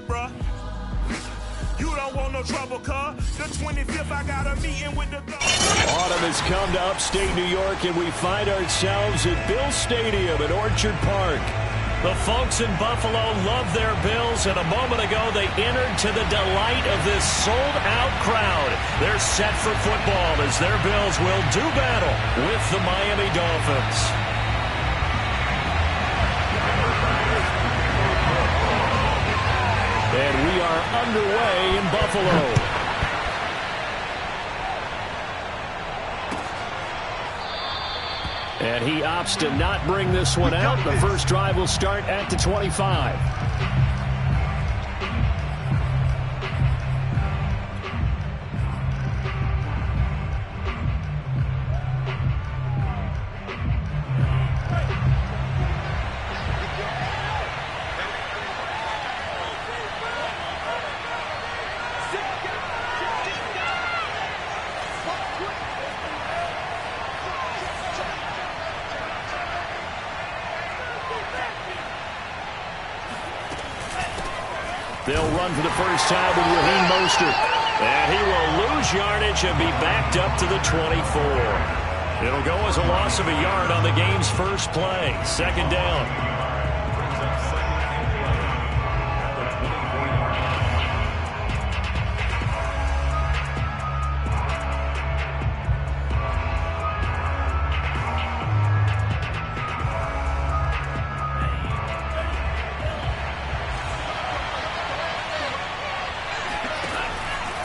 bruh. You don't want no trouble, cuz. The 25th, I got a meeting with the... Autumn has come to upstate New York, and we find ourselves at Bill Stadium at Orchard Park. The folks in Buffalo love their Bills, and a moment ago they entered to the delight of this sold-out crowd. They're set for football as their Bills will do battle with the Miami Dolphins. And we are underway in Buffalo. And he opts to not bring this one out. The first drive will start at the 25. They'll run for the first time with Raheem Mostert. And he will lose yardage and be backed up to the 24. It'll go as a loss of a yard on the game's first play. Second down.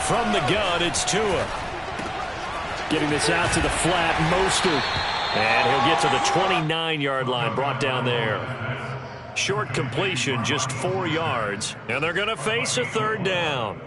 From the gun, it's Tua. Getting this out to the flat, Mostert. And he'll get to the 29-yard line, brought down there. Short completion, just 4 yards. And they're going to face a third down.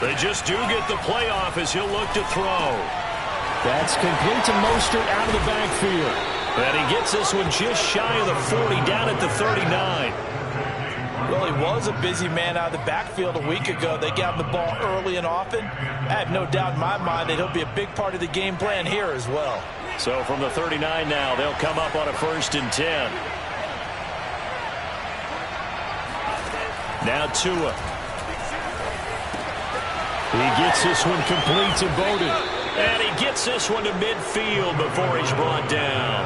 They just do get the playoff as he'll look to throw. That's complete to Mostert out of the backfield. And he gets this one just shy of the 40, down at the 39. Well, he was a busy man out of the backfield a week ago. They got him the ball early and often. I have no doubt in my mind that he'll be a big part of the game plan here as well. So from the 39 now, they'll come up on a 1st and 10. Now Tua. He gets this one complete to Bowden. And he gets this one to midfield before he's brought down.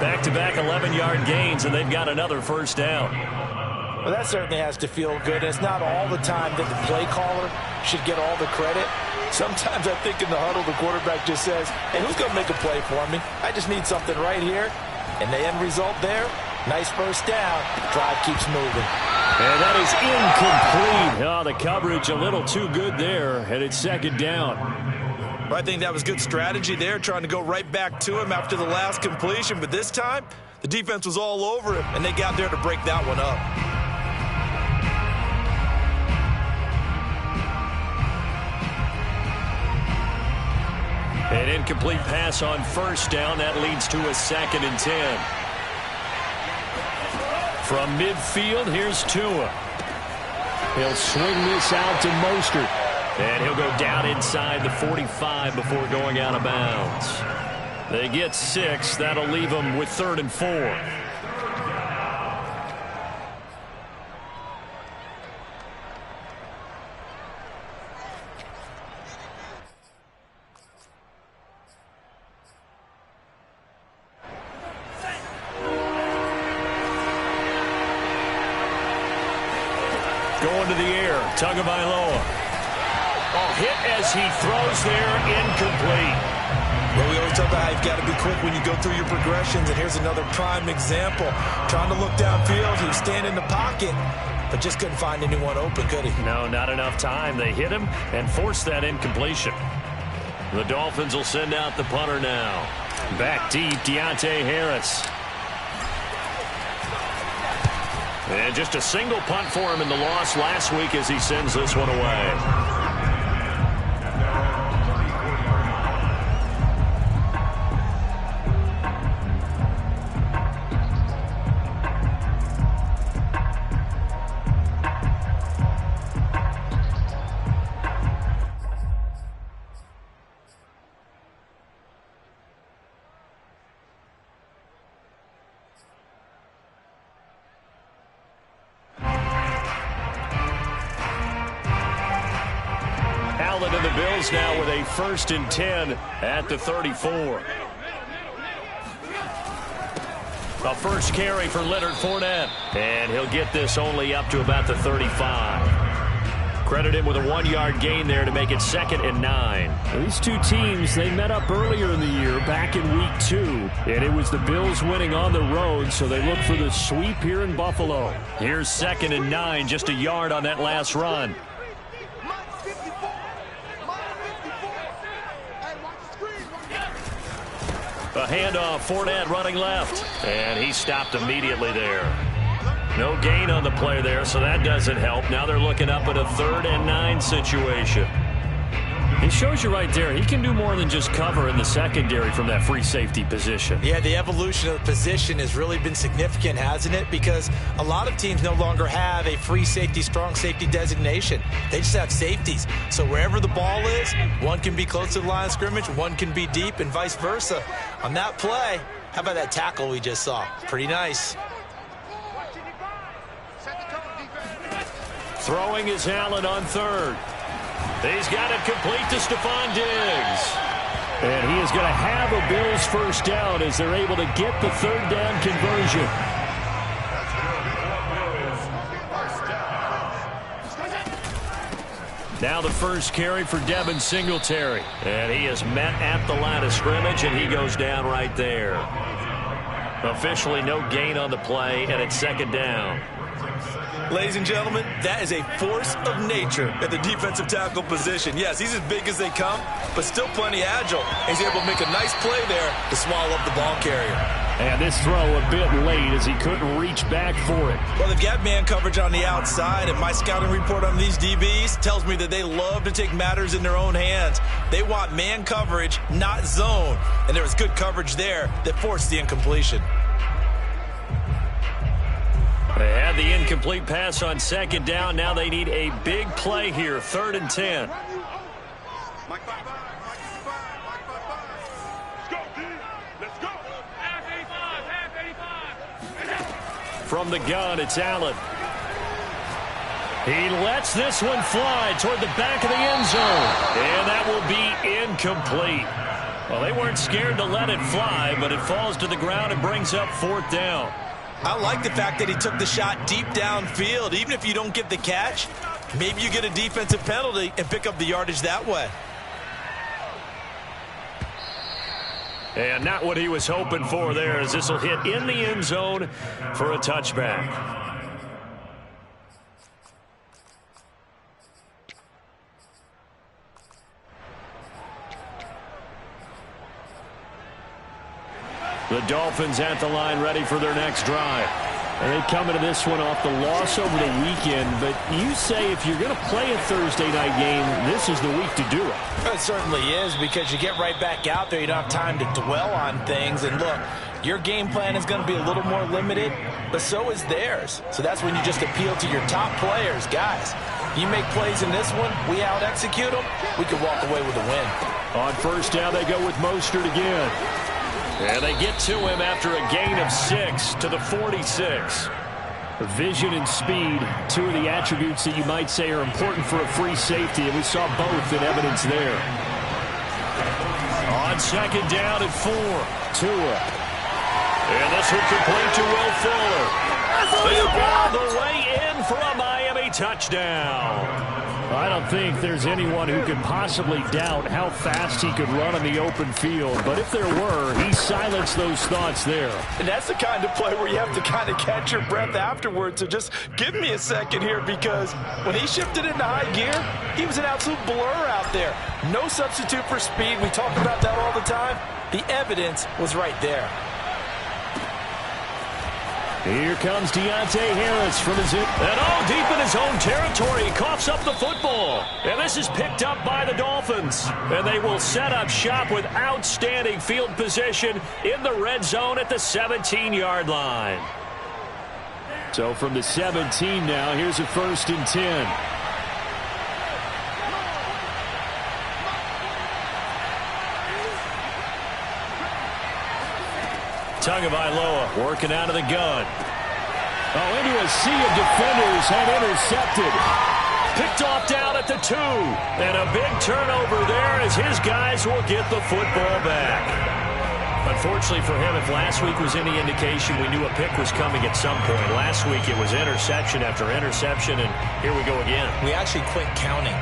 Back-to-back 11-yard gains, and they've got another first down. Well, that certainly has to feel good. It's not all the time that the play caller should get all the credit. Sometimes I think in the huddle, the quarterback just says, hey, who's going to make a play for me? I just need something right here. And the end result there, nice first down. Drive keeps moving. And that is incomplete. Oh, the coverage a little too good there, and it's second down. I think that was good strategy there, trying to go right back to him after the last completion. But this time, the defense was all over him, and they got there to break that one up. An incomplete pass on first down. That leads to a 2nd and 10. From midfield, here's Tua. He'll swing this out to Mostert. And he'll go down inside the 45 before going out of bounds. They get 6. That'll leave them with 3rd and 4. Going to the air, Tagovailoa. Oh, hit as he throws there, incomplete. Well, we always talk about how you've got to be quick when you go through your progressions, and here's another prime example. Trying to look downfield, he was standing in the pocket, but just couldn't find anyone open, could he? No, not enough time. They hit him and forced that incompletion. The Dolphins will send out the punter now. Back deep, Deontay Harris. And just a single punt for him in the loss last week as he sends this one away. And the Bills now with a 1st and 10 at the 34. A first carry for Leonard Fournette. And he'll get this only up to about the 35. Credit him with a 1-yard gain there to make it 2nd and 9. These two teams, they met up earlier in the year, back in week 2. And it was the Bills winning on the road, so they look for the sweep here in Buffalo. Here's 2nd and 9, just a yard on that last run. A handoff, Fournette running left. And he stopped immediately there. No gain on the play there, so that doesn't help. Now they're looking up at a 3rd and 9 situation. It shows you right there, he can do more than just cover in the secondary from that free safety position. Yeah, the evolution of the position has really been significant, hasn't it? Because a lot of teams no longer have a free safety, strong safety designation. They just have safeties. So wherever the ball is, one can be close to the line of scrimmage, one can be deep, and vice versa. On that play, how about that tackle we just saw? Pretty nice. Throwing is Allen on 3rd. He's got it complete to Stephon Diggs. And he is going to have a Bills 1st down as they're able to get the 3rd down conversion. Now the first carry for Devin Singletary. And he is met at the line of scrimmage, and he goes down right there. Officially no gain on the play, and it's 2nd down. Ladies and gentlemen, that is a force of nature at the defensive tackle position. Yes, he's as big as they come, but still plenty agile. He's able to make a nice play there to swallow up the ball carrier. And this throw a bit late as he couldn't reach back for it. Well, they've got man coverage on the outside, and my scouting report on these DBs tells me that they love to take matters in their own hands. They want man coverage, not zone. And there was good coverage there that forced the incompletion. They had the incomplete pass on 2nd down. Now they need a big play here, 3rd and 10. From the gun, it's Allen. He lets this one fly toward the back of the end zone. And that will be incomplete. Well, they weren't scared to let it fly, but it falls to the ground and brings up 4th down. I like the fact that he took the shot deep downfield. Even if you don't get the catch, maybe you get a defensive penalty and pick up the yardage that way. And not what he was hoping for there, as this will hit in the end zone for a touchback. The Dolphins at the line, ready for their next drive. And they come into this one off the loss over the weekend, but you say if you're going to play a Thursday night game, this is the week to do it. It certainly is, because you get right back out there. You don't have time to dwell on things. And look, your game plan is going to be a little more limited, but so is theirs. So that's when you just appeal to your top players. Guys, you make plays in this one, we out-execute them, we could walk away with a win. On 1st down, they go with Mostert again. And they get to him after a gain of 6 to the 46. Vision and speed, two of the attributes that you might say are important for a free safety, and we saw both in evidence there. On 2nd down at 4, Tua. And this will complete to Will Fuller. They're all the way in for a Miami touchdown. I don't think there's anyone who could possibly doubt how fast he could run on the open field. But if there were, he silenced those thoughts there. And that's the kind of play where you have to kind of catch your breath afterwards. So just give me a second here, because when he shifted into high gear, he was an absolute blur out there. No substitute for speed. We talk about that all the time. The evidence was right there. Here comes Deontay Harris from his and deep in his own territory. He coughs up the football. And this is picked up by the Dolphins. And they will set up shop with outstanding field position in the red zone at the 17-yard line. So from the 17 now, here's a 1st and 10. Tagovailoa working out of the gun. Oh, into a sea of defenders and intercepted. Picked off down at the 2. And a big turnover there as his guys will get the football back. Unfortunately for him, if last week was any indication, we knew a pick was coming at some point. Last week it was interception after interception, and here we go again. We actually quit counting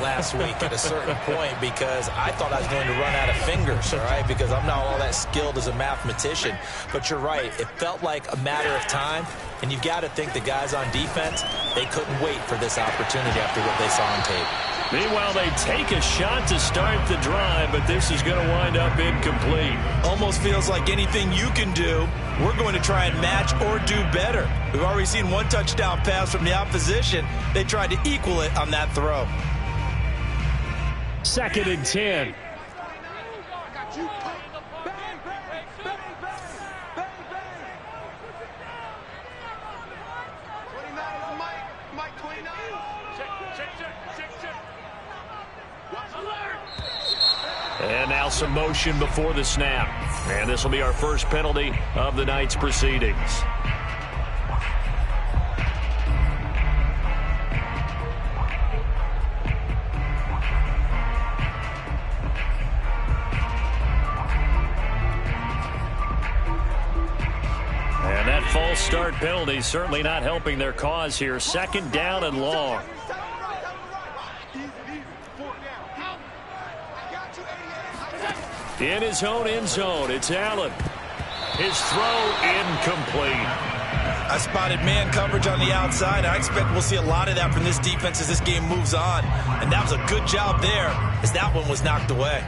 last week at a certain point because I thought I was going to run out of fingers, all right, because I'm not all that skilled as a mathematician. But you're right. It felt like a matter of time, and you've got to think the guys on defense, they couldn't wait for this opportunity after what they saw on tape. Meanwhile, they take a shot to start the drive, but this is going to wind up incomplete. Almost feels like anything you can do, we're going to try and match or do better. We've already seen one touchdown pass from the opposition. They tried to equal it on that throw. 2nd and 10. And now some motion before the snap. And this will be our first penalty of the night's proceedings. And that false start penalty certainly not helping their cause here. 2nd down and long. In his own end zone, it's Allen. His throw incomplete. I spotted man coverage on the outside. I expect we'll see a lot of that from this defense as this game moves on. And that was a good job there as that one was knocked away.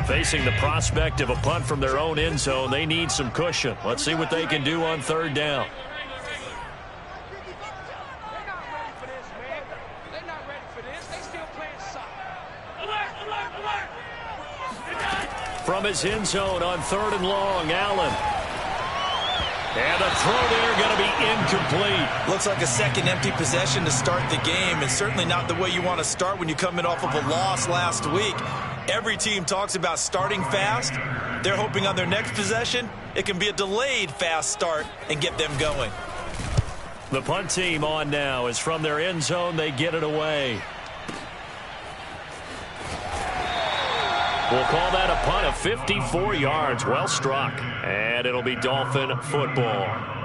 Facing the prospect of a punt from their own end zone, they need some cushion. Let's see what they can do on 3rd down. From his end zone on 3rd and long, Allen. And a throw there going to be incomplete. Looks like a second empty possession to start the game, and certainly not the way you want to start when you're coming off of a loss last week. Every team talks about starting fast. They're hoping on their next possession, it can be a delayed fast start and get them going. The punt team on now is from their end zone. They get it away. We'll call that a punt of 54 yards. Well struck. And it'll be Dolphin football.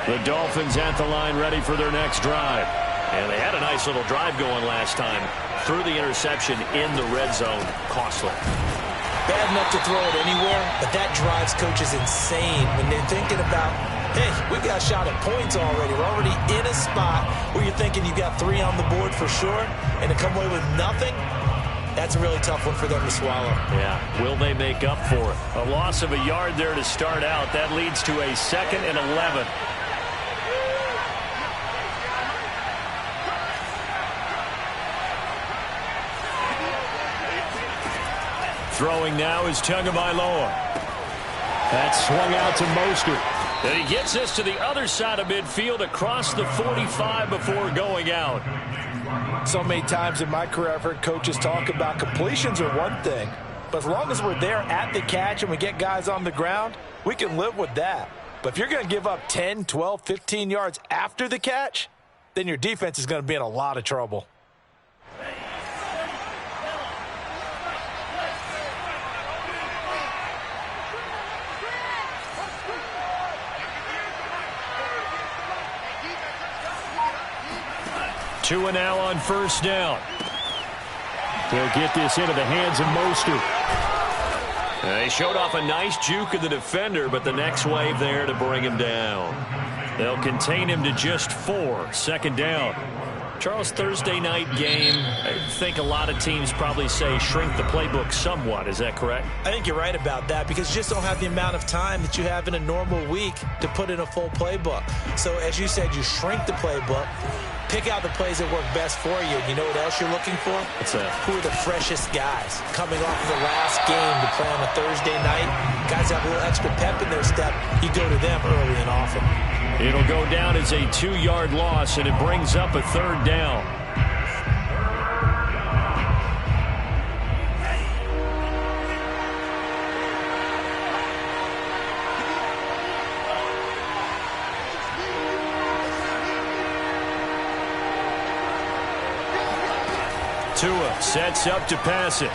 The Dolphins at the line ready for their next drive. And they had a nice little drive going last time. Threw the interception in the red zone. Costly. Bad enough to throw it anywhere, but that drives coaches insane when they're thinking about, hey, we got a shot at points already. We're already in a spot where you're thinking you got 3 on the board for sure, and to come away with nothing, that's a really tough one for them to swallow. Yeah, will they make up for it? A loss of a yard there to start out. That leads to a 2nd and 11. Throwing now is Tagovailoa. That's swung out to Mostert. And he gets this to the other side of midfield across the 45 before going out. So many times in my career I've heard coaches talk about completions are one thing, but as long as we're there at the catch and we get guys on the ground, we can live with that. But if you're going to give up 10, 12, 15 yards after the catch, then your defense is going to be in a lot of trouble. Tua now on first down. They'll get this into the hands of Mostert. They showed off a nice juke of the defender, but the next wave there to bring him down. They'll contain him to just 4. Second down. Charles, Thursday night game, I think a lot of teams probably say shrink the playbook somewhat. Is that correct? I think you're right about that because you just don't have the amount of time that you have in a normal week to put in a full playbook. So as you said, you shrink the playbook, pick out the plays that work best for you. You know what else you're looking for? What's that? Who are the freshest guys coming off of the last game to play on a Thursday night? Guys have a little extra pep in their step. You go to them early and often. It'll go down as a 2-yard loss, and it brings up a third down. Tua sets up to pass it.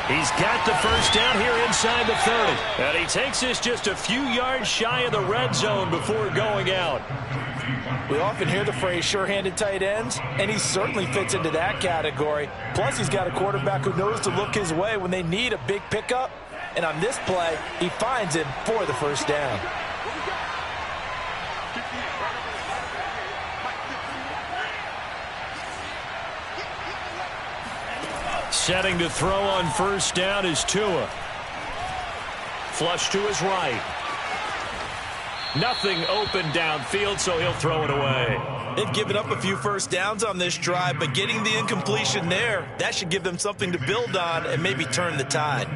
He's got the first down here inside the 30. And he takes this just a few yards shy of the red zone before going out. We often hear the phrase sure-handed tight ends, and he certainly fits into that category. Plus, he's got a quarterback who knows to look his way when they need a big pickup. And on this play, he finds him for the first down. Setting to throw on first down is Tua. Flush to his right. Nothing open downfield, so he'll throw it away. They've given up a few first downs on this drive, but getting the incompletion there, that should give them something to build on and maybe turn the tide.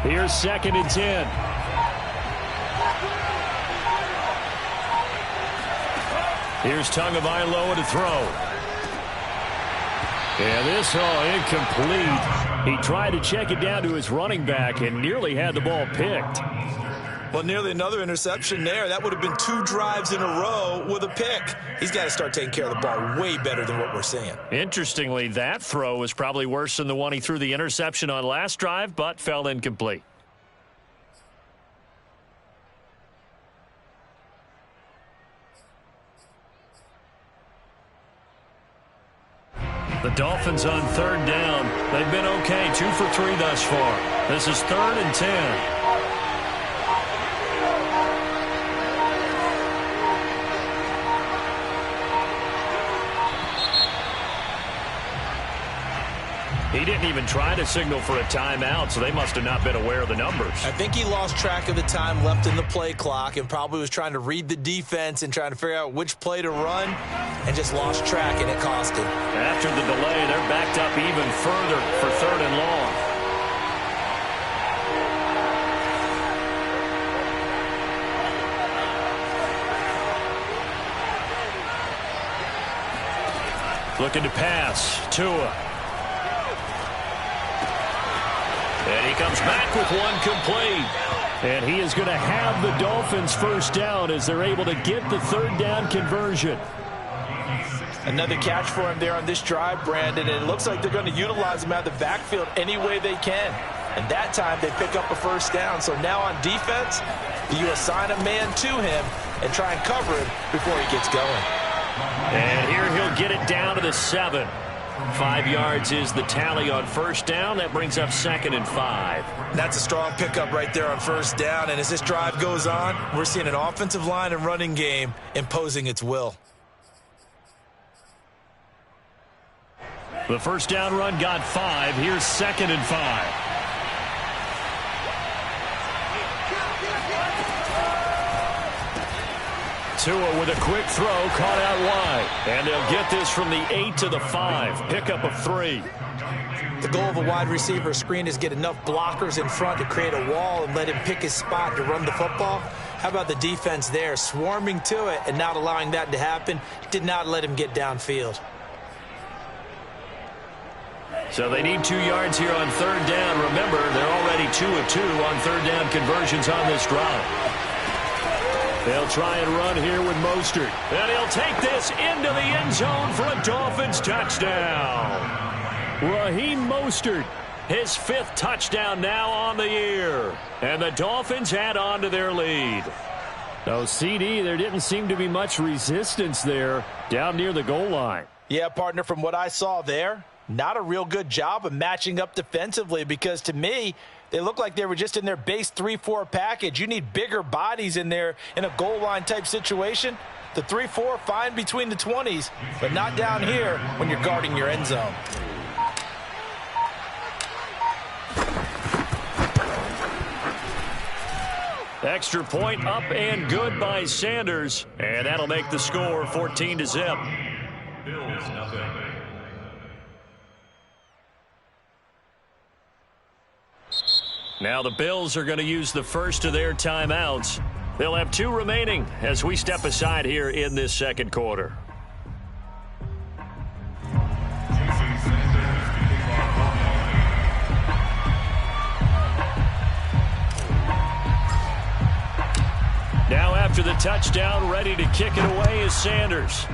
Here's 2nd and 10. Here's Tagovailoa to throw. And this incomplete. He tried to check it down to his running back and nearly had the ball picked. Well, nearly another interception there. That would have been 2 drives in a row with a pick. He's got to start taking care of the ball way better than what we're seeing. Interestingly, that throw was probably worse than the one he threw the interception on last drive, but fell incomplete. The Dolphins on 3rd down. They've been okay, 2 for 3 thus far. This is 3rd and 10. He didn't even try to signal for a timeout, so they must have not been aware of the numbers. I think he lost track of the time left in the play clock and probably was trying to read the defense and trying to figure out which play to run and just lost track, and it cost him. After the delay, they're backed up even further for 3rd and long. Looking to pass. Tua. And he comes back with one complete. And he is going to have the Dolphins first down as they're able to get the 3rd down conversion. Another catch for him there on this drive, Brandon, and it looks like they're going to utilize him out of the backfield any way they can. And that time they pick up a first down. So now on defense, do you assign a man to him and try and cover him before he gets going? And here he'll get it down to the 7. 5 yards is the tally on first down. That brings up 2nd and 5. That's a strong pickup right there on first down. And as this drive goes on, we're seeing an offensive line and running game imposing its will. The first down run got 5. Here's 2nd and 5. Tua with a quick throw, caught out wide. And they'll get this from the 8 to the 5. Pickup of 3. The goal of a wide receiver screen is get enough blockers in front to create a wall and let him pick his spot to run the football. How about the defense there, swarming to it and not allowing that to happen? Did not let him get downfield. So they need 2 yards here on third down. Remember, they're already 2 of 2 on third down conversions on this drive. They'll try and run here with Mostert. And he'll take this into the end zone for a Dolphins touchdown. Raheem Mostert, his 5th touchdown now on the year. And the Dolphins add on to their lead. So, CD, there didn't seem to be much resistance there down near the goal line. Yeah, partner, from what I saw there, not a real good job of matching up defensively because, to me, they look like they were just in their base 3-4 package. You need bigger bodies in there in a goal line type situation. The 3-4, fine between the 20s, but not down here when you're guarding your end zone. Extra point up and good by Sanders. And that'll make the score 14-0. Now the Bills are going to use the first of their timeouts. They'll have 2 remaining as we step aside here in this second quarter. Now after the touchdown, ready to kick it away is Sanders.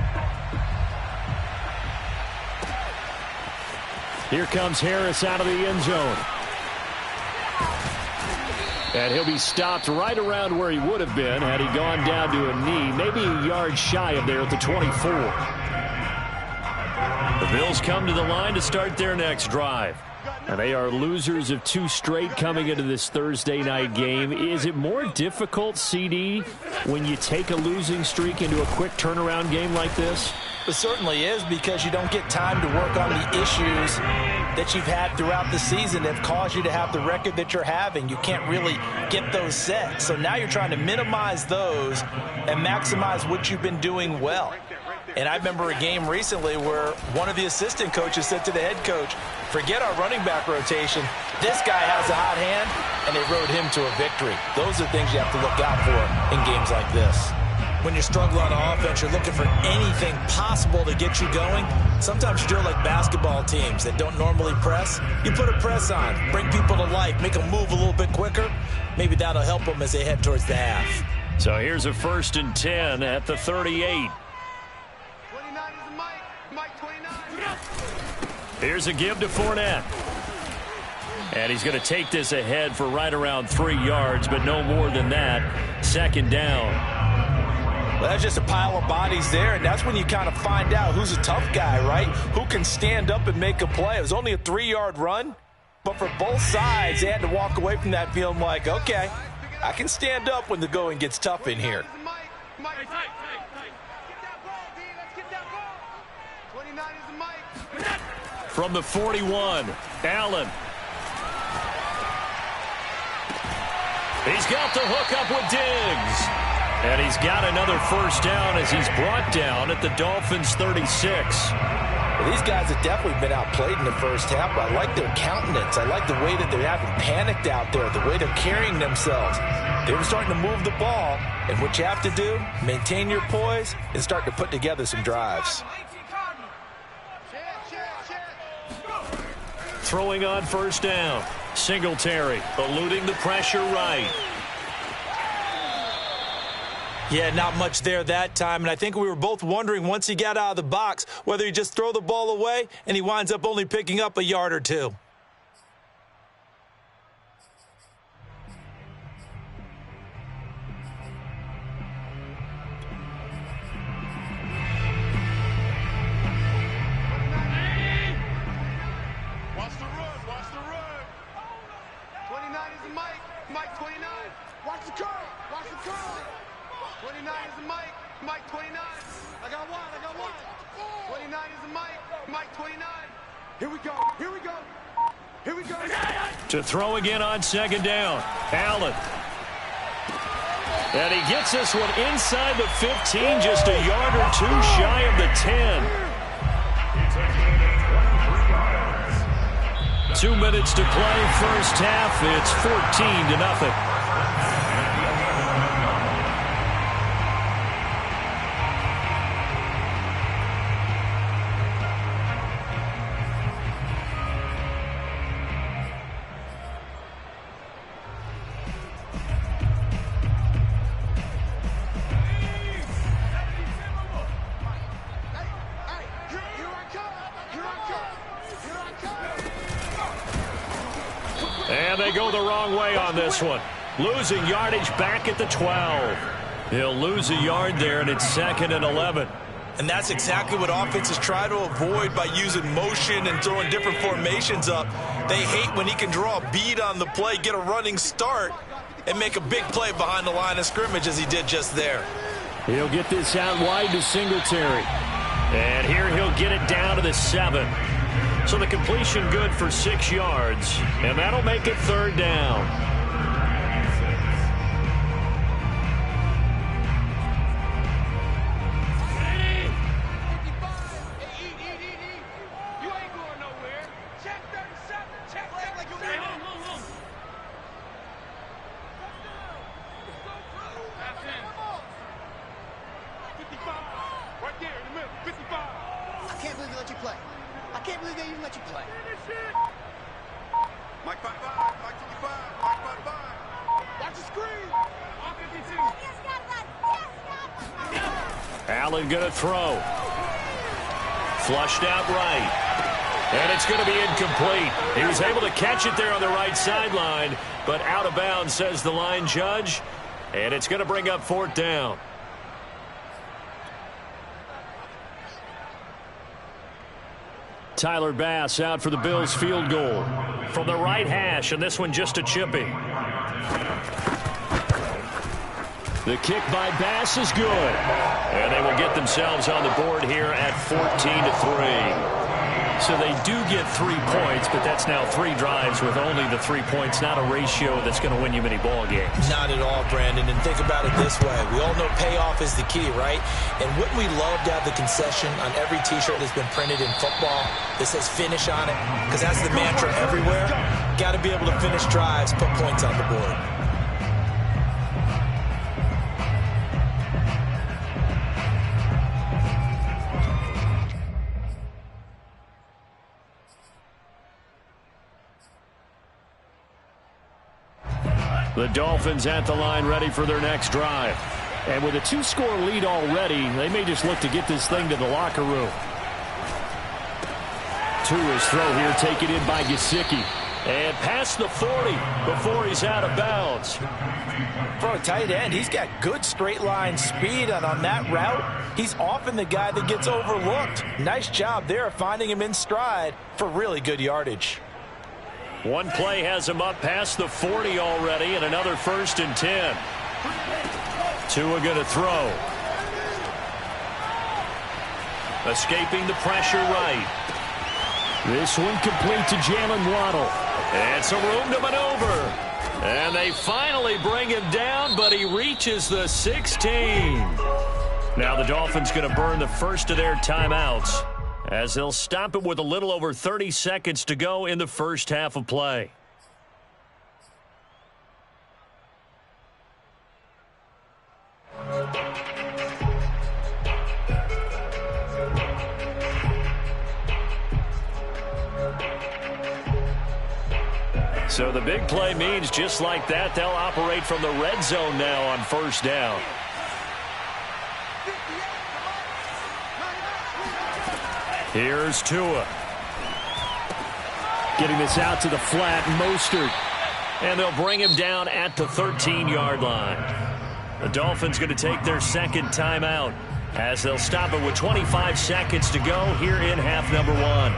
Here comes Harris out of the end zone. And he'll be stopped right around where he would have been had he gone down to a knee, maybe a yard shy of there at the 24. The Bills come to the line to start their next drive. And they are losers of 2 straight coming into this Thursday night game. Is it more difficult, CD, when you take a losing streak into a quick turnaround game like this? It certainly is, because you don't get time to work on the issues that you've had throughout the season that have caused you to have the record that you're having. You can't really get those set. So now you're trying to minimize those and maximize what you've been doing well. And I remember a game recently where one of the assistant coaches said to the head coach, forget our running back rotation. This guy has a hot hand, and they rode him to a victory. Those are things you have to look out for in games like this. When you struggle on offense, you're looking for anything possible to get you going. Sometimes you do it like basketball teams that don't normally press. You put a press on, bring people to life, make them move a little bit quicker. Maybe that'll help them as they head towards the half. So here's a 1st and 10 at the 38. Here's a give to Fournette. And he's going to take this ahead for right around 3 yards, but no more than that. 2nd down. Well, that's just a pile of bodies there, and that's when you kind of find out who's a tough guy, right? Who can stand up and make a play. It was only a 3-yard run, but for both sides, they had to walk away from that feeling like, okay, I can stand up when the going gets tough in here. From the 41, Allen. He's got the hook up with Diggs. And he's got another 1st down as he's brought down at the Dolphins' 36. Well, these guys have definitely been outplayed in the first half, but I like their countenance. I like the way that they haven't panicked out there, the way they're carrying themselves. They're starting to move the ball, and what you have to do, maintain your poise and start to put together some drives. Throwing on 1st down. Singletary eluding the pressure right. Yeah, not much there that time, and I think we were both wondering once he got out of the box whether he just throw the ball away and he winds up only picking up a yard or 2. To throw again on 2nd down. Allen. And he gets this one inside the 15, just a yard or 2 shy of the 10. 2 minutes to play, first half. It's 14-0. And they go the wrong way on this one. Losing yardage back at the 12. He'll lose a yard there, and it's 2nd and 11. And that's exactly what offenses try to avoid by using motion and throwing different formations up. They hate when he can draw a bead on the play, get a running start, and make a big play behind the line of scrimmage as he did just there. He'll get this out wide to Singletary. And here he'll get it down to the 7. So the completion good for 6 yards, and that'll make it 3rd down. Allen going to throw. Flushed out right. And it's going to be incomplete. He was able to catch it there on the right sideline, but out of bounds, says the line judge. And it's going to bring up 4th down. Tyler Bass out for the Bills field goal from the right hash, and this one just a chippy. The kick by Bass is good. And they will get themselves on the board here at 14-3. So they do get 3 points, but that's now 3 drives with only the 3 points, not a ratio that's going to win you many ball games. Not at all, Brandon. And think about it this way. We all know payoff is the key, right? And wouldn't we love to have the concession on every T-shirt that's been printed in football that says finish on it? Because that's the mantra everywhere. Got to be able to finish drives, put points on the board. The Dolphins at the line ready for their next drive. And with a 2-score lead already, they may just look to get this thing to the locker room. To his throw here, taken in by Gesicki. And past the 40 before he's out of bounds. For a tight end, he's got good straight line speed, and on that route, he's often the guy that gets overlooked. Nice job there finding him in stride for really good yardage. One play has him up past the 40 already, and another 1st and 10. Tua going to throw. Escaping the pressure right. This one complete to Jalen Waddle. And some room to maneuver. And they finally bring him down, but he reaches the 16. Now the Dolphins going to burn the first of their timeouts, as they'll stop it with a little over 30 seconds to go in the first half of play. So the big play means just like that, they'll operate from the red zone now on 1st down. Here's Tua. Getting this out to the flat, Mostert. And they'll bring him down at the 13-yard line. The Dolphins going to take their 2nd timeout, as they'll stop it with 25 seconds to go here in half number 1.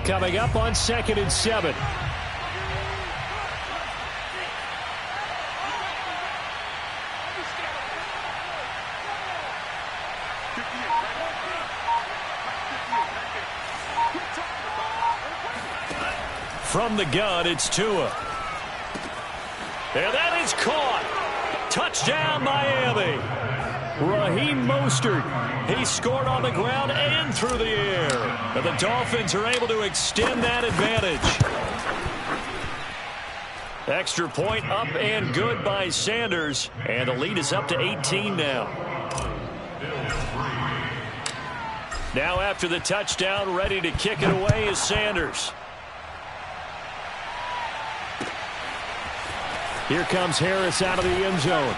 Coming up on 2nd and 7. From the gun, it's Tua. And that is caught. Touchdown, Miami. Raheem Mostert. He scored on the ground and through the air. And the Dolphins are able to extend that advantage. Extra point up and good by Sanders. And the lead is up to 18 now. Now after the touchdown, ready to kick it away is Sanders. Here comes Harris out of the end zone.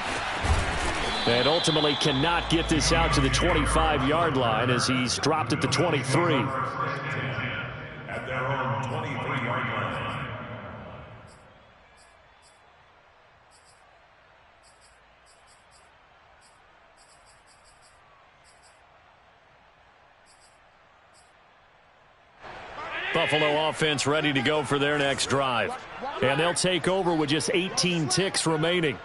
And ultimately cannot get this out to the 25-yard line as he's dropped at the 23. At their own 23-yard line. Buffalo offense ready to go for their next drive. And they'll take over with just 18 ticks remaining.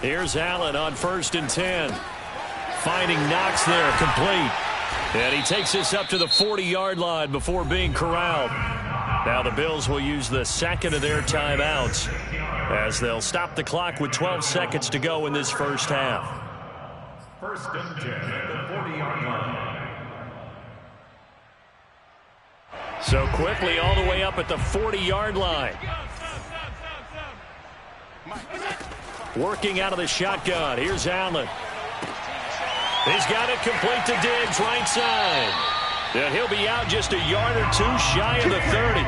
Here's Allen on 1st and 10. Finding Knox there, complete. And he takes this up to the 40-yard line before being corralled. Now the Bills will use the second of their timeouts as they'll stop the clock with 12 seconds to go in this first half. 1st and 10 at the 40-yard line. So quickly all the way up at the 40-yard line. Working out of the shotgun. Here's Allen. He's got it complete to Diggs, right side. And he'll be out just a yard or two shy of the 30.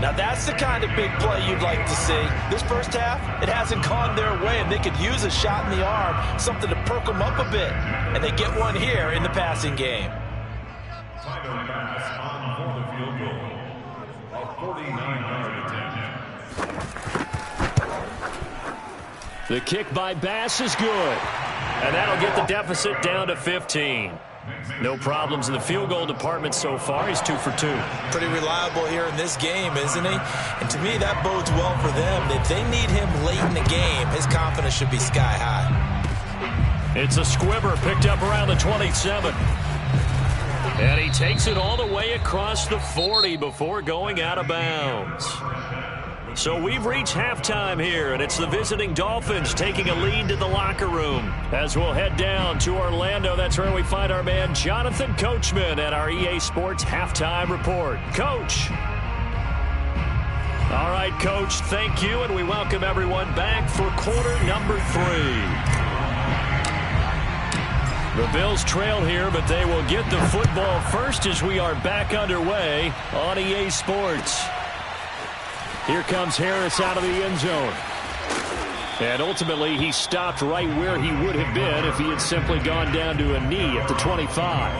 Now that's the kind of big play you'd like to see. This first half, it hasn't gone their way, and they could use a shot in the arm, something to perk them up a bit. And they get one here in the passing game. Final pass on for the field goal. A 49-yard attempt. The kick by Bass is good. And that'll get the deficit down to 15. No problems in the field goal department so far. He's 2 for 2. Pretty reliable here in this game, isn't he? And to me, that bodes well for them. If they need him late in the game, his confidence should be sky high. It's a squibber picked up around the 27. And he takes it all the way across the 40 before going out of bounds. So we've reached halftime here, and it's the visiting Dolphins taking a lead to the locker room. As we'll head down to Orlando, that's where we find our man Jonathan Coachman at our EA Sports Halftime Report. Coach. All right, Coach, thank you, and we welcome everyone back for quarter number 3. The Bills trail here, but they will get the football first as we are back underway on EA Sports. Here comes Harris out of the end zone. And ultimately, he stopped right where he would have been if he had simply gone down to a knee at the 25.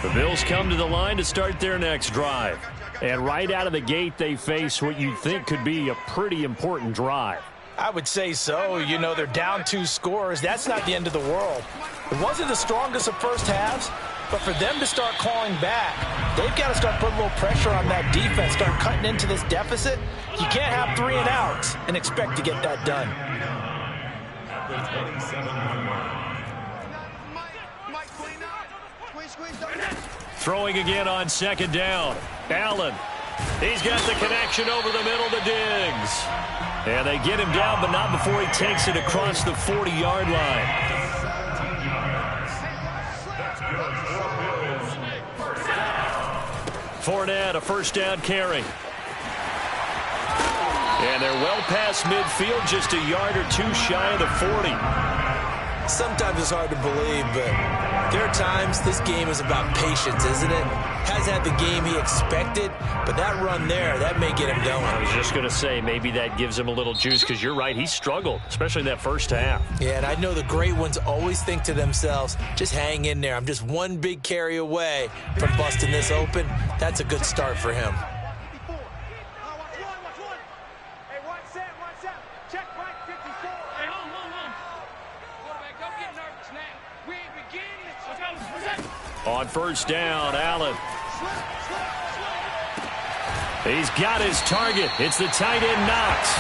The Bills come to the line to start their next drive. And right out of the gate, they face what you'd think could be a pretty important drive. I would say so. You know, they're down 2 scores. That's not the end of the world. It wasn't the strongest of first halves, but for them to start clawing back, they've got to start putting a little pressure on that defense, start cutting into this deficit. You can't have 3 and outs and expect to get that done. Throwing again on 2nd down. Allen. He's got the connection over the middle to Diggs. And they get him down, but not before he takes it across the 40-yard line. Fournette, a first down carry. And they're well past midfield, just a yard or 2 shy of the 40. Sometimes it's hard to believe, but there are times this game is about patience, isn't it? Hasn't had the game he expected, but that run there, that may get him going. I was just going to say, maybe that gives him a little juice, because you're right, he struggled, especially in that first half. Yeah, and I know the great ones always think to themselves, just hang in there. I'm just one big carry away from busting this open. That's a good start for him. On first down, Allen. He's got his target. It's the tight end Knox.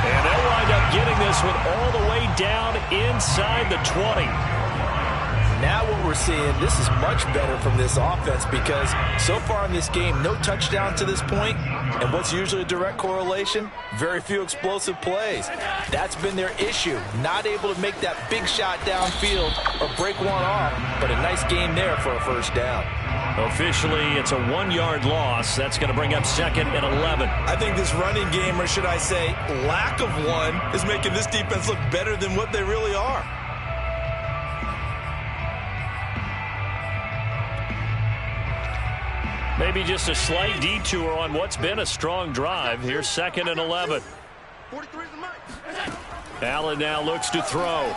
And they'll wind up getting this one all the way down inside the 20. Now what we're seeing, this is much better from this offense because so far in this game, no touchdown to this point. And what's usually a direct correlation? Very few explosive plays. That's been their issue. Not able to make that big shot downfield or break one off, but a nice gain there for a first down. Officially, it's a 1-yard loss. That's going to bring up 2nd and 11. I think this running game, or should I say lack of one, is making this defense look better than what they really are. Maybe just a slight detour on what's been a strong drive. Here's 2nd and 11. Allen now looks to throw.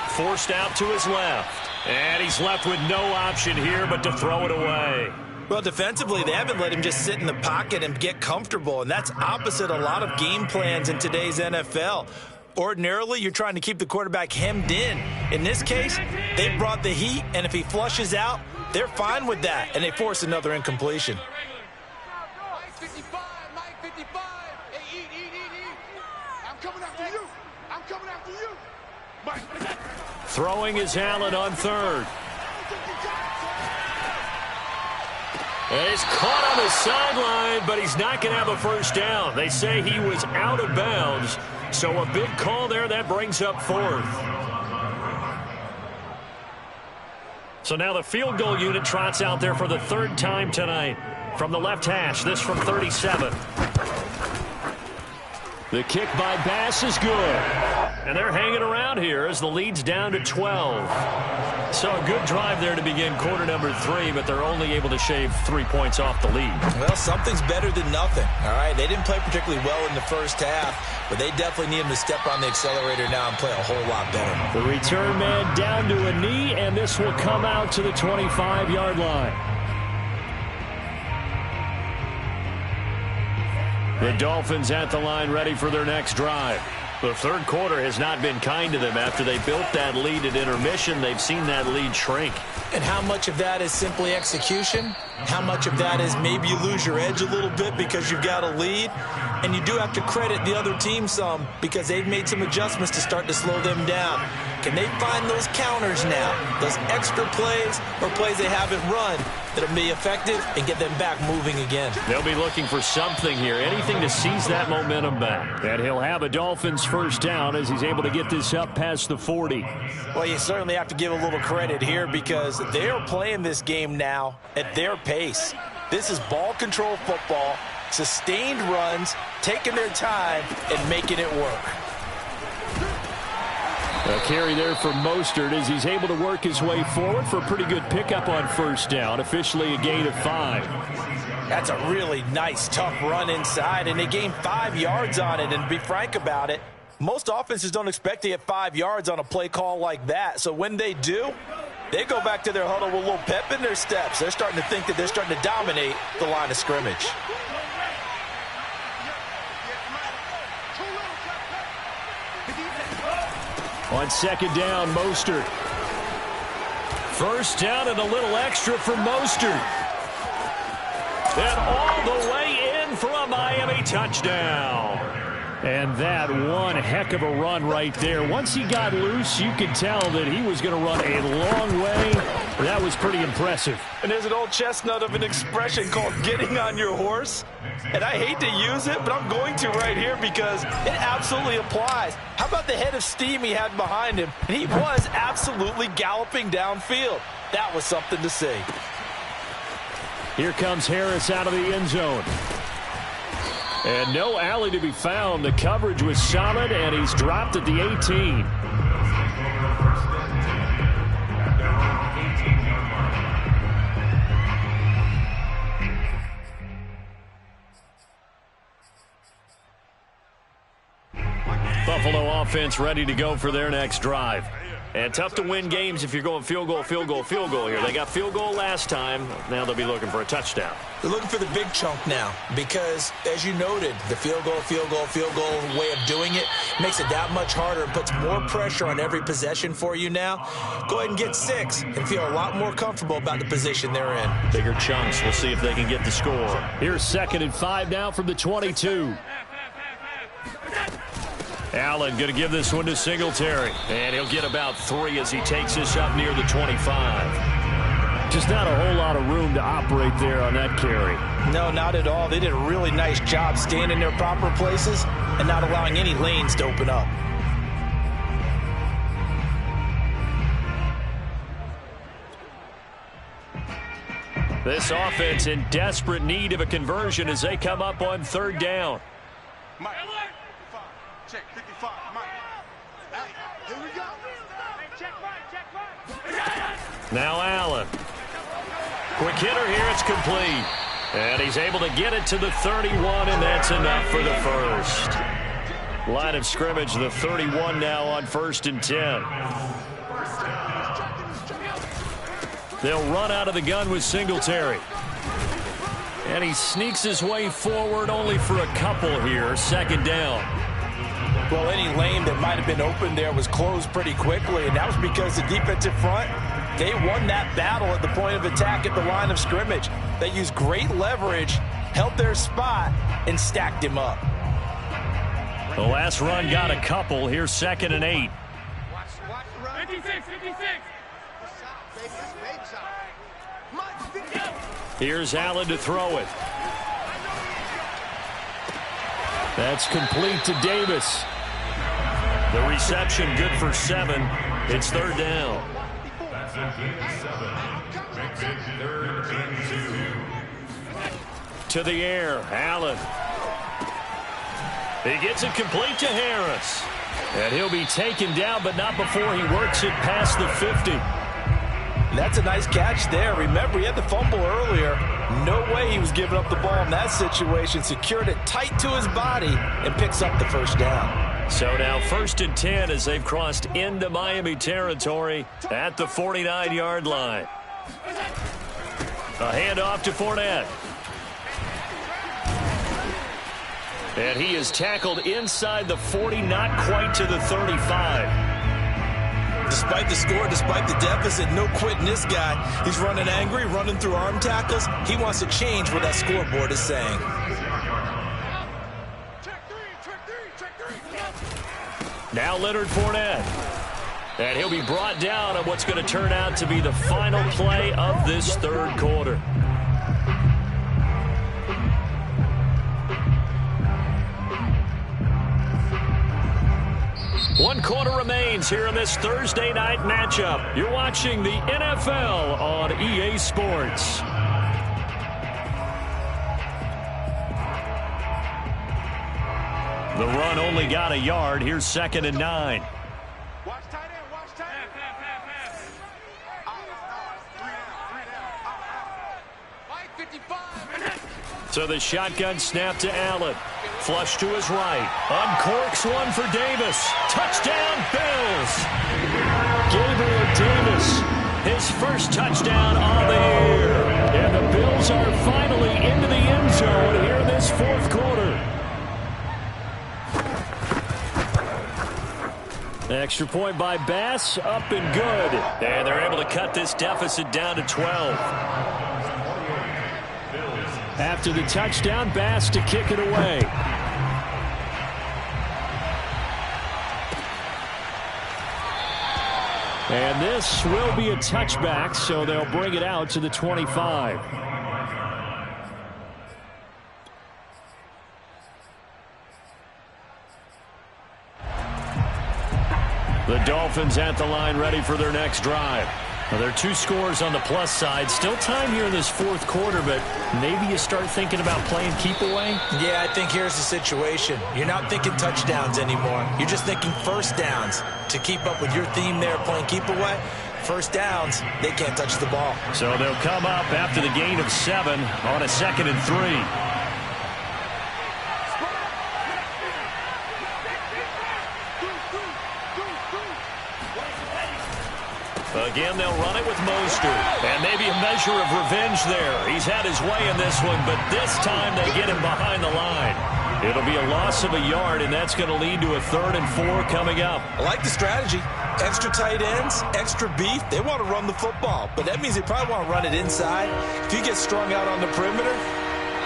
Forced out to his left. And he's left with no option here but to throw it away. Well, defensively, they haven't let him just sit in the pocket and get comfortable, and that's opposite a lot of game plans in today's NFL. Ordinarily, you're trying to keep the quarterback hemmed in. In this case, they brought the heat, and if he flushes out, they're fine with that, and they force another incompletion. Mike 55, Mike 55. Hey, eat. I'm coming after you. I'm coming after you. Mike. Throwing is Allen on 3rd. And he's caught on the sideline, but he's not going to have a first down. They say he was out of bounds, so a big call there. That brings up 4th. So now the field goal unit trots out there for the 3rd time tonight. From the left hash, this from 37. The kick by Bass is good. And they're hanging around here as the lead's down to 12. So a good drive there to begin quarter number 3, but they're only able to shave 3 points off the lead. Well, something's better than nothing, all right? They didn't play particularly well in the first half, but they definitely need him to step on the accelerator now and play a whole lot better. The return man down to a knee, and this will come out to the 25-yard line. The Dolphins at the line ready for their next drive. The 3rd quarter has not been kind to them. After they built that lead at intermission, they've seen that lead shrink. And how much of that is simply execution? How much of that is maybe you lose your edge a little bit because you've got a lead? And you do have to credit the other team some because they've made some adjustments to start to slow them down. Can they find those counters now, those extra plays or plays they haven't run that'll be effective and get them back moving again? They'll be looking for something here, anything to seize that momentum back. And he'll have a Dolphins first down as he's able to get this up past the 40. Well, you certainly have to give a little credit here because they're playing this game now at their pace. This is ball control football, sustained runs, taking their time and making it work. A carry there for Mostert as he's able to work his way forward for a pretty good pickup on first down. Officially a gain of 5. That's a really nice, tough run inside, and they gained 5 yards on it. And to be frank about it, most offenses don't expect to get 5 yards on a play call like that. So when they do, they go back to their huddle with a little pep in their steps. They're starting to think that they're starting to dominate the line of scrimmage. On 2nd down, Mostert. First down and a little extra for Mostert. And all the way in for a Miami touchdown. And that one heck of a run right there. Once he got loose, you could tell that he was going to run a long way. That was pretty impressive. And there's an old chestnut of an expression called getting on your horse. And I hate to use it, but I'm going to right here because it absolutely applies. How about the head of steam he had behind him? And he was absolutely galloping downfield. That was something to see. Here comes Harris out of the end zone. And no alley to be found. The coverage was solid, and he's dropped at the 18. Buffalo offense ready to go for their next drive. And tough to win games if you're going field goal here. They got field goal last time. Now they'll be looking for a touchdown. They're looking for the big chunk now because, as you noted, the field goal way of doing it makes it that much harder and puts more pressure on every possession for you now. Go ahead and get 6 and feel a lot more comfortable about the position they're in. Bigger chunks. We'll see if they can get the score. Here's 2nd and 5 now from the 22. Allen going to give this one to Singletary. And he'll get about 3 as he takes this up near the 25. Just not a whole lot of room to operate there on that carry. No, not at all. They did a really nice job staying in their proper places and not allowing any lanes to open up. This offense in desperate need of a conversion as they come up on 3rd down. Mike, 55. Check 55. Mike. Hey, here we go. Check 5. Now Allen. Quick hitter here. It's complete. And he's able to get it to the 31, and that's enough for the first. Line of scrimmage, the 31 now on 1st and 10. They'll run out of the gun with Singletary. And he sneaks his way forward only for a couple here. 2nd down. Well, any lane that might have been open there was closed pretty quickly, and that was because the defensive front, they won that battle at the point of attack at the line of scrimmage. They used great leverage, held their spot, and stacked him up. The last run got a couple. Here's 2nd and 8. 56. Here's Allen to throw it. That's complete to Davis. The reception good for 7. It's 3rd down. To the air, Allen. He gets it complete to Harris. And he'll be taken down, but not before he works it past the 50. That's a nice catch there. Remember, he had the fumble earlier. No way he was giving up the ball in that situation. Secured it tight to his body and picks up the 1st down. So now 1st and 10 as they've crossed into Miami territory at the 49-yard line. A handoff to Fournette. And he is tackled inside the 40, not quite to the 35. Despite the score, despite the deficit, no quitting this guy. He's running angry, running through arm tackles. He wants to change what that scoreboard is saying. Now Leonard Fournette. And he'll be brought down on what's going to turn out to be the final play of this 3rd quarter. One quarter remains here in this Thursday night matchup. You're watching the NFL on EA Sports. The run only got a yard. Here's 2nd and 9. Watch tight end, watch tight end. Pass. 55. So the shotgun snap to Allen. Flush to his right. Uncorks one for Davis. Touchdown, Bills. Gabriel Davis, his first touchdown on the year. And the Bills are finally into the end zone here in this 4th quarter. Extra point by Bass, up and good. And they're able to cut this deficit down to 12. After the touchdown, Bass to kick it away. And this will be a touchback, so they'll bring it out to the 25. The Dolphins at the line ready for their next drive. Well, there are 2 scores on the plus side. Still time here in this 4th quarter, but maybe you start thinking about playing keep away? Yeah, I think here's the situation. You're not thinking touchdowns anymore. You're just thinking 1st downs. To keep up with your theme there, playing keep away, 1st downs, they can't touch the ball. So they'll come up after the gain of 7 on a 2nd and 3. Again, they'll run it with Mostert. And maybe a measure of revenge there. He's had his way in this one, but this time they get him behind the line. It'll be a loss of a yard, and that's going to lead to a 3rd and 4 coming up. I like the strategy. Extra tight ends, extra beef. They want to run the football, but that means they probably want to run it inside. If you get strung out on the perimeter,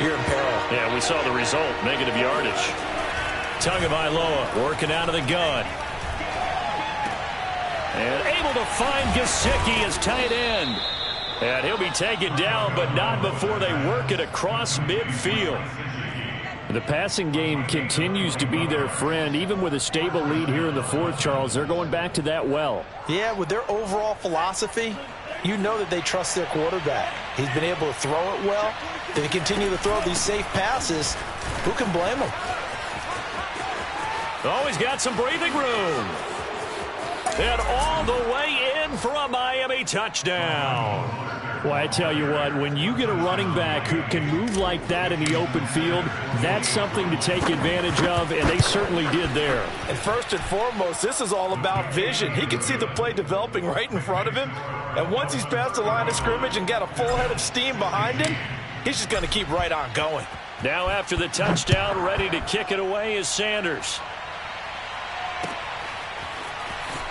you're in peril. Yeah, we saw the result, negative yardage. Tagovailoa working out of the gun. And able to find Gesicki as tight end. And he'll be taken down, but not before they work it across midfield. The passing game continues to be their friend. Even with a stable lead here in the 4th, Charles, they're going back to that well. Yeah, with their overall philosophy, you know that they trust their quarterback. He's been able to throw it well. They continue to throw these safe passes. Who can blame them? Oh, he's got some breathing room. And all the way in for a Miami touchdown. Well, I tell you what, when you get a running back who can move like that in the open field, that's something to take advantage of, and they certainly did there. And first and foremost, this is all about vision. He can see the play developing right in front of him, and once he's past the line of scrimmage and got a full head of steam behind him, he's just going to keep right on going. Now after the touchdown, ready to kick it away is Sanders.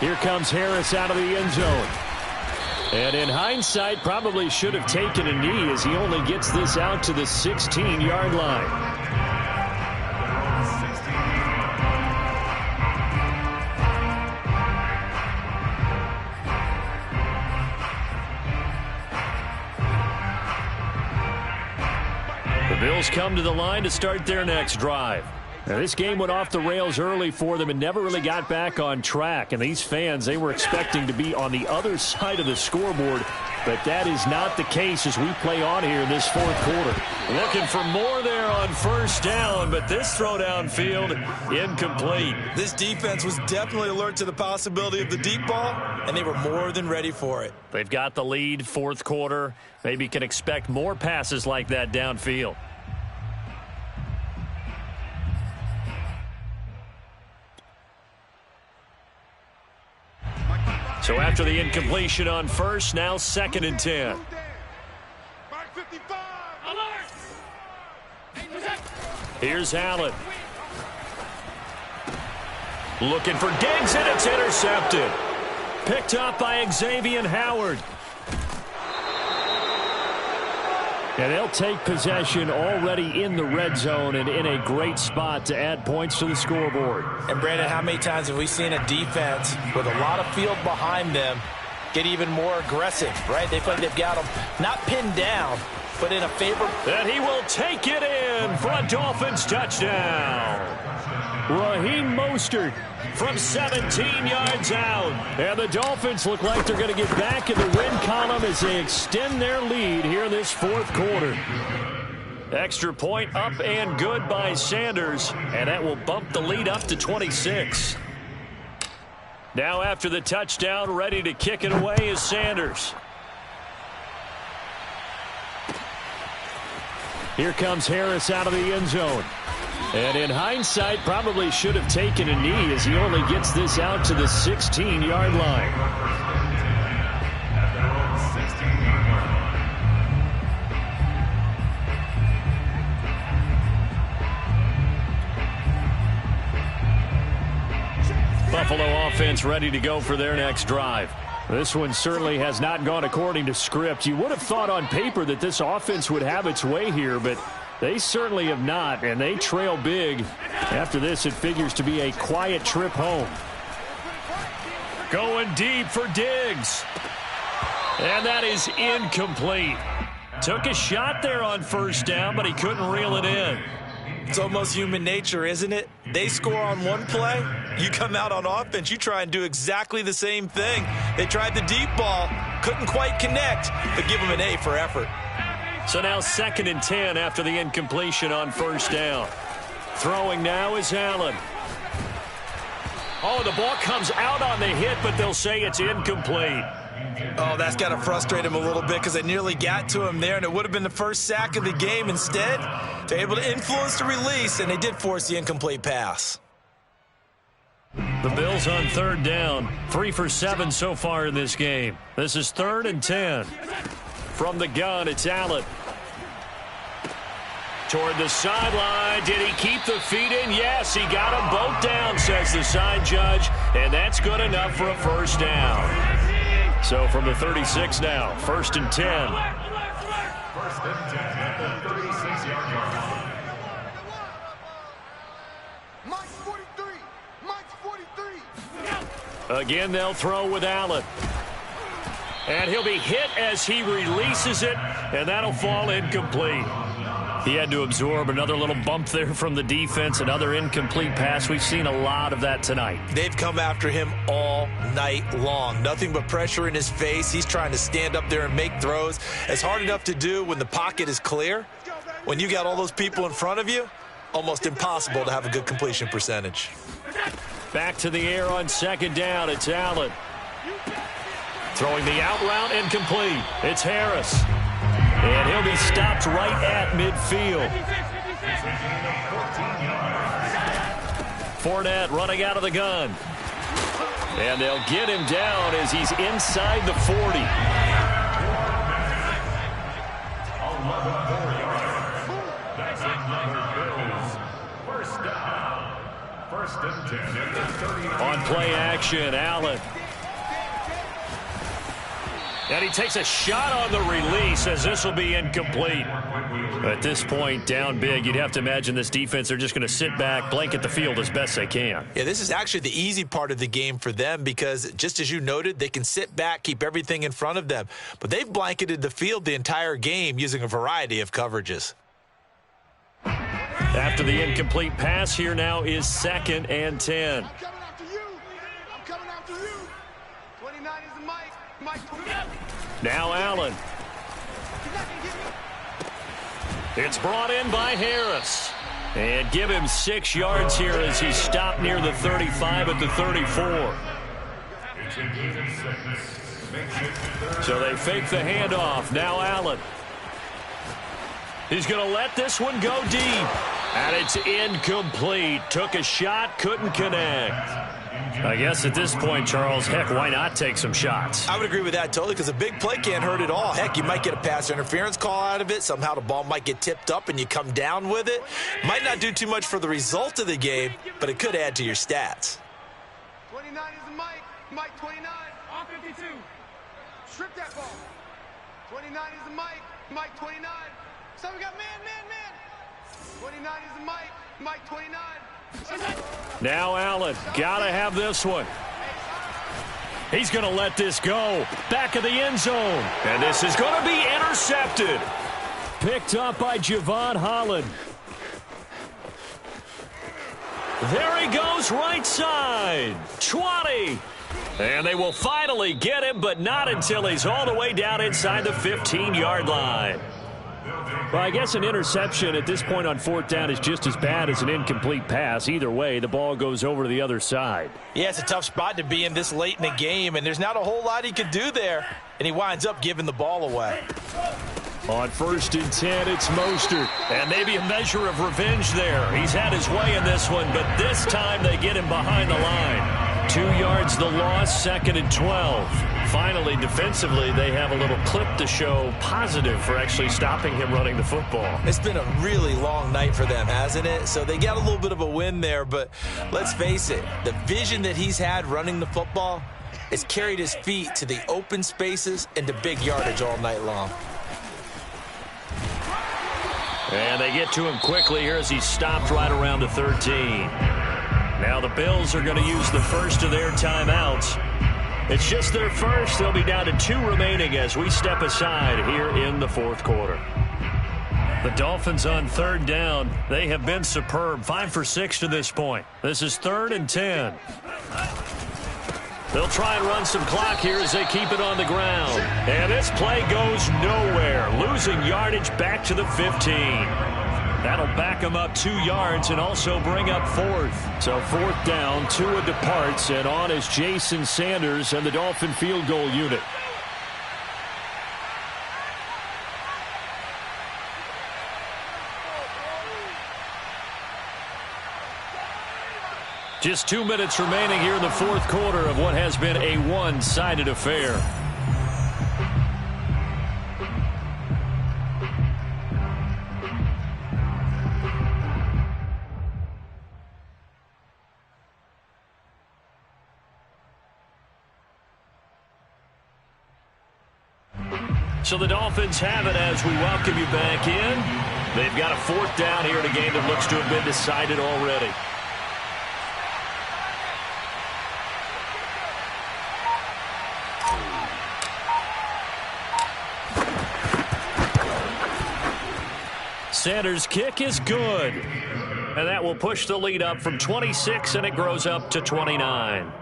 Here comes Harris out of the end zone. And in hindsight, probably should have taken a knee as he only gets this out to the 16-yard line. The Bills come to the line to start their next drive. Now, this game went off the rails early for them and never really got back on track. And these fans, they were expecting to be on the other side of the scoreboard. But that is not the case as we play on here in this fourth quarter. Looking for more there on first down, but this throw downfield incomplete. This defense was definitely alert to the possibility of the deep ball, and they were more than ready for it. They've got the lead, fourth quarter. Maybe can expect more passes like that downfield. So after the incompletion on first, now 2nd and 10. Here's Allen. Looking for Diggs, and it's intercepted. Picked up by Xavier Howard. And they'll take possession already in the red zone and in a great spot to add points to the scoreboard. And, Brandon, how many times have we seen a defense with a lot of field behind them get even more aggressive, right? They feel like they've got them not pinned down, but in a favor. And he will take it in for a Dolphins touchdown. Raheem Mostert from 17 yards out. And the Dolphins look like they're going to get back in the win column as they extend their lead here in this fourth quarter. Extra point up and good by Sanders, and that will bump the lead up to 26. Now after the touchdown, ready to kick it away is Sanders. Here comes Harris out of the end zone. And in hindsight, probably should have taken a knee as he only gets this out to the 16-yard line. Buffalo offense ready to go for their next drive. This one certainly has not gone according to script. You would have thought on paper that this offense would have its way here, but they certainly have not, and they trail big. After this, it figures to be a quiet trip home. Going deep for Diggs. And that is incomplete. Took a shot there on first down, but he couldn't reel it in. It's almost human nature, isn't it? They score on one play. You come out on offense, you try and do exactly the same thing. They tried the deep ball, couldn't quite connect, but give them an A for effort. So now 2nd and 10 after the incompletion on first down. Throwing now is Allen. Oh, the ball comes out on the hit, but they'll say it's incomplete. Oh, that's got to frustrate him a little bit because they nearly got to him there, and it would have been the first sack of the game. Instead, they're able to influence the release, and they did force the incomplete pass. The Bills on 3rd down, 3 for 7 so far in this game. This is 3rd and 10. From the gun, it's Allen. Toward the sideline. Did he keep the feet in? Yes, he got them both down, says the side judge. And that's good enough for a first down. So from the 36 now, 1st and 10. First and 10 at the 36-yard line. Mike's 43. Mike's 43. Again, they'll throw with Allen. And he'll be hit as he releases it, and that'll fall incomplete. He had to absorb another little bump there from the defense, another incomplete pass. We've seen a lot of that tonight. They've come after him all night long. Nothing but pressure in his face. He's trying to stand up there and make throws. It's hard enough to do when the pocket is clear. When you got all those people in front of you, almost impossible to have a good completion percentage. Back to the air on 2nd down. It's Allen. Throwing the out route incomplete. It's Harris. And he'll be stopped right at midfield. Fournette running out of the gun. And they'll get him down as he's inside the 40. On play action, Allen. And he takes a shot on the release as this will be incomplete. At this point, down big, you'd have to imagine this defense, they're just going to sit back, blanket the field as best they can. Yeah, this is actually the easy part of the game for them because, just as you noted, they can sit back, keep everything in front of them. But they've blanketed the field the entire game using a variety of coverages. After the incomplete pass, here now is 2nd and 10. I'm coming after you. I'm coming after you. 29 is the mic. Mike 29. Now Allen. It's brought in by Harris. And give him 6 yards here as he's stopped near the 35 at the 34. So they fake the handoff. Now Allen. He's going to let this one go deep. And it's incomplete. Took a shot, couldn't connect. I guess at this point, Charles, heck, why not take some shots? I would agree with that totally because a big play can't hurt at all. Heck, you might get a pass interference call out of it. Somehow the ball might get tipped up and you come down with it. Might not do too much for the result of the game, but it could add to your stats. 29 is the mic. Mike 29. On 52. Strip that ball. 29 is the mic. Mike 29. So we got man. 29 is the mic. Mike 29. Now Allen, gotta have this one. He's gonna let this go. Back of the end zone. And this is gonna be intercepted. Picked up by Javon Holland. There he goes, right side. 20. And they will finally get him, but not until he's all the way down inside the 15-yard line. Well, I guess an interception at this point on 4th down is just as bad as an incomplete pass. Either way, the ball goes over to the other side. Yeah, it's a tough spot to be in this late in the game, and there's not a whole lot he could do there, and he winds up giving the ball away. On 1st and 10, it's Mostert. And maybe a measure of revenge there. He's had his way in this one, but this time they get him behind the line. 2 yards the loss, 2nd and 12. Finally, defensively, they have a little clip to show positive for actually stopping him running the football. It's been a really long night for them, hasn't it? So they got a little bit of a win there, but let's face it, the vision that he's had running the football has carried his feet to the open spaces and to big yardage all night long. And they get to him quickly here as he's stopped right around the 13. Now the Bills are going to use the first of their timeouts. It's just their first. They'll be down to 2 remaining as we step aside here in the 4th quarter. The Dolphins on 3rd down. They have been superb. 5 for 6 to this point. This is 3rd and 10. They'll try and run some clock here as they keep it on the ground. And this play goes nowhere. Losing yardage back to the 15. That'll back them up 2 yards and also bring up 4th. So 4th down, Tua departs, and on is Jason Sanders and the Dolphin field goal unit. Just 2 minutes remaining here in the 4th quarter of what has been a one-sided affair. So the Dolphins have it as we welcome you back in. They've got a 4th down here in a game that looks to have been decided already. Sanders' kick is good. And that will push the lead up from 26, and it grows up to 29.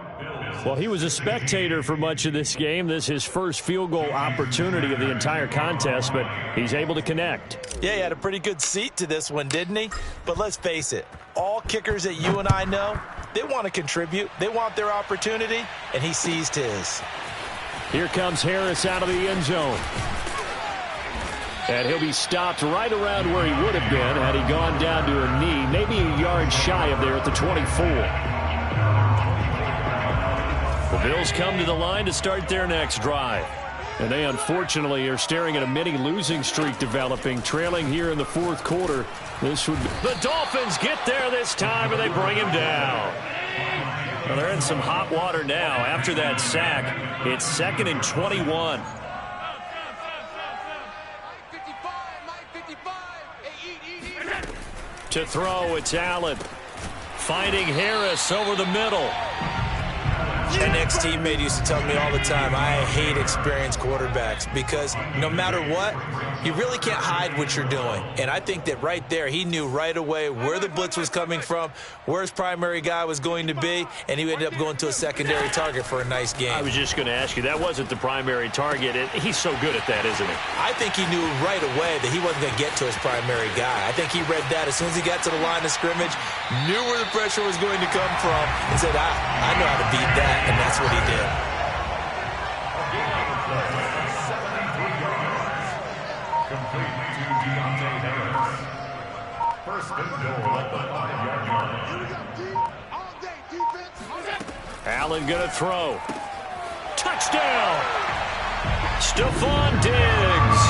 Well, he was a spectator for much of this game. This is his first field goal opportunity of the entire contest, but he's able to connect. Yeah, he had a pretty good seat to this one, didn't he? But let's face it, all kickers that you and I know, they want to contribute. They want their opportunity, and he seized his. Here comes Harris out of the end zone. And he'll be stopped right around where he would have been had he gone down to a knee, maybe a yard shy of there at the 24. The Bills come to the line to start their next drive. And they unfortunately are staring at a mini losing streak developing, trailing here in the fourth quarter. This would be... The Dolphins get there this time, and they bring him down. Well, they're in some hot water now. After that sack, it's 2nd and 21. To throw, it's Allen. Finding Harris over the middle. An ex-teammate used to tell me all the time, I hate experienced quarterbacks because no matter what, you really can't hide what you're doing. And I think that right there, he knew right away where the blitz was coming from, where his primary guy was going to be, and he ended up going to a secondary target for a nice game. I was just going to ask you, that wasn't the primary target. He's so good at that, isn't he? I think he knew right away that he wasn't going to get to his primary guy. I think he read that as soon as he got to the line of scrimmage, knew where the pressure was going to come from, and said, I know how to beat that. And that's what he did. Allen gonna throw. Touchdown! Stephon Diggs.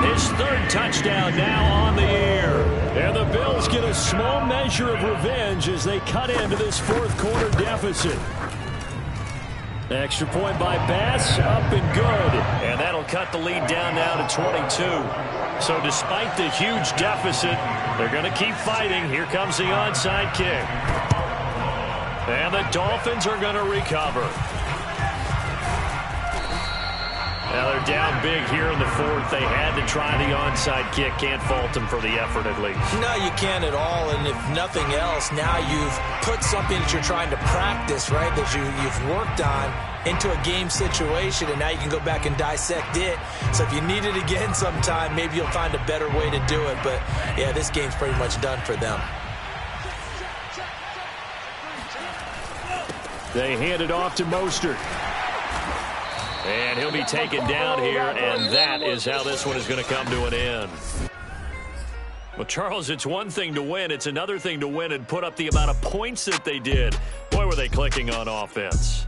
His 3rd touchdown now on the air. And the Bills get a small measure of revenge as they cut into this fourth quarter deficit. Extra point by Bass, up and good. And that'll cut the lead down now to 22. So despite the huge deficit, they're going to keep fighting. Here comes the onside kick. And the Dolphins are going to recover. Now they're down big here in the fourth. They had to try the onside kick. Can't fault them for the effort at least. No, you can't at all. And if nothing else, now you've put something that you're trying to practice, right, that you've worked on into a game situation, and now you can go back and dissect it. So if you need it again sometime, maybe you'll find a better way to do it. But, yeah, this game's pretty much done for them. They hand it off to Mostert. And he'll be taken down here, and that is how this one is going to come to an end. Well, Charles, it's one thing to win. It's another thing to win and put up the amount of points that they did. Boy, were they clicking on offense.